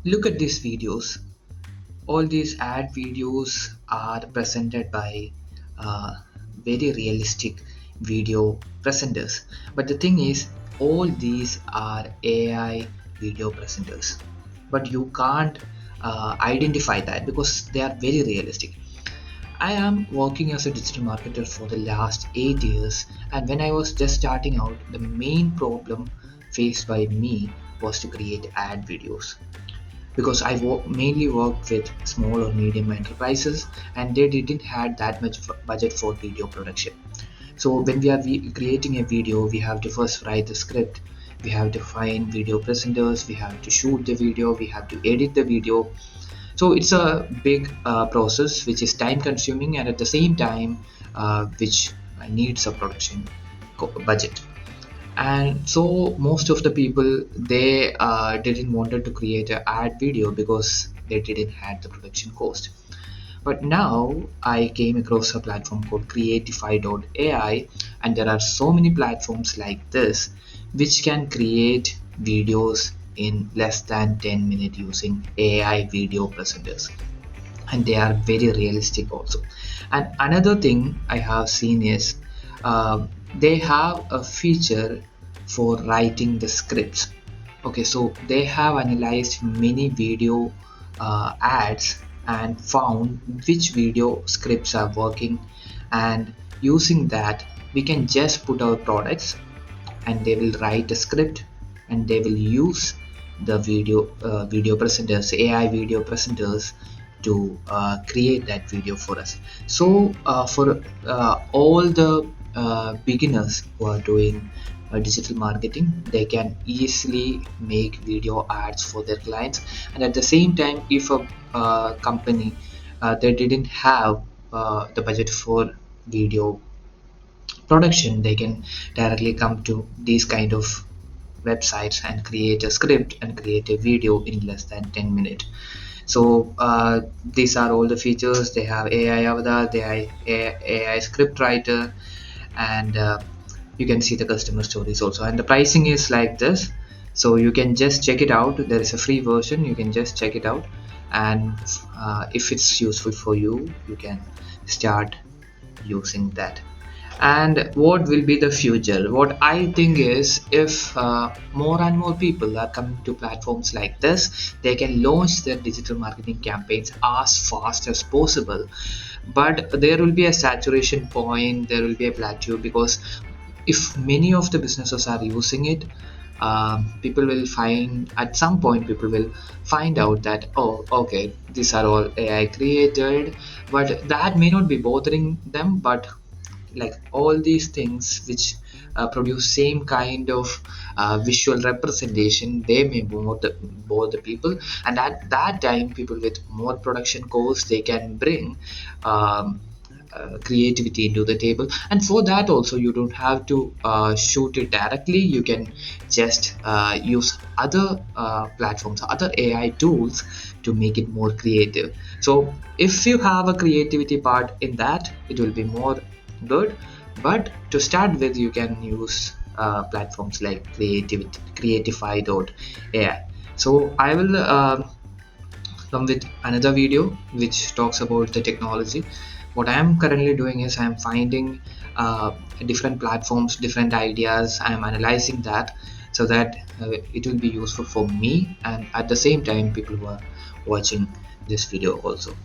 Look at these videos. All these ad videos are presented by uh, very realistic video presenters. But the thing is, all these are AI video presenters. But you can't identify that because they are very realistic. I am working as a digital marketer for the last 8 years, and when I was just starting out, the main problem faced by me was to create ad videos because mainly worked with small or medium enterprises, and they didn't had that much budget for video production. So when we are creating a video, we have to first write the script, we have to find video presenters, we have to shoot the video, we have to edit the video. So it's a big process which is time consuming, and at the same time which needs a production budget. And so most of the people, they didn't wanted to create an ad video because they didn't had the production cost. But now I came across a platform called Creatify.ai, and there are so many platforms like this which can create videos in less than 10 minutes using AI video presenters, and they are very realistic also. And another thing I have seen is they have a feature for writing the scripts. Okay, so they have analyzed many video ads and found which video scripts are working, and using that we can just put our products, and they will write a script, and they will use the video presenters, AI video presenters, to create that video for us. So for all the beginners who are doing digital marketing, they can easily make video ads for their clients. And at the same time, if a company they didn't have the budget for video production, they can directly come to these kind of websites and create a script and create a video in less than 10 minutes. So these are all the features. They have AI avatar, they have AI script writer, and you can see the customer stories also. And the pricing is like this, so you can just check it out. There is a free version, you can just check it out, and if it's useful for you, you can start using that. And what will be the future? What I think is, if more and more people are coming to platforms like this, they can launch their digital marketing campaigns as fast as possible. But there will be a saturation point, there will be a plateau, because if many of the businesses are using it, people will find, at some point people will find out that, oh, okay, these are all AI created. But that may not be bothering them. But like all these things which produce same kind of visual representation, they may bore the people. And at that time, people with more production costs, they can bring um, creativity into the table. And for that also, you don't have to shoot it directly. You can just use other platforms, other AI tools, to make it more creative. So if you have a creativity part in that, it will be more good. But to start with, you can use platforms like Creatify.ai. So I will come with another video which talks about the technology. What I am currently doing is I am finding different platforms, different ideas. I am analyzing that, so that it will be useful for me, and at the same time people who are watching this video also.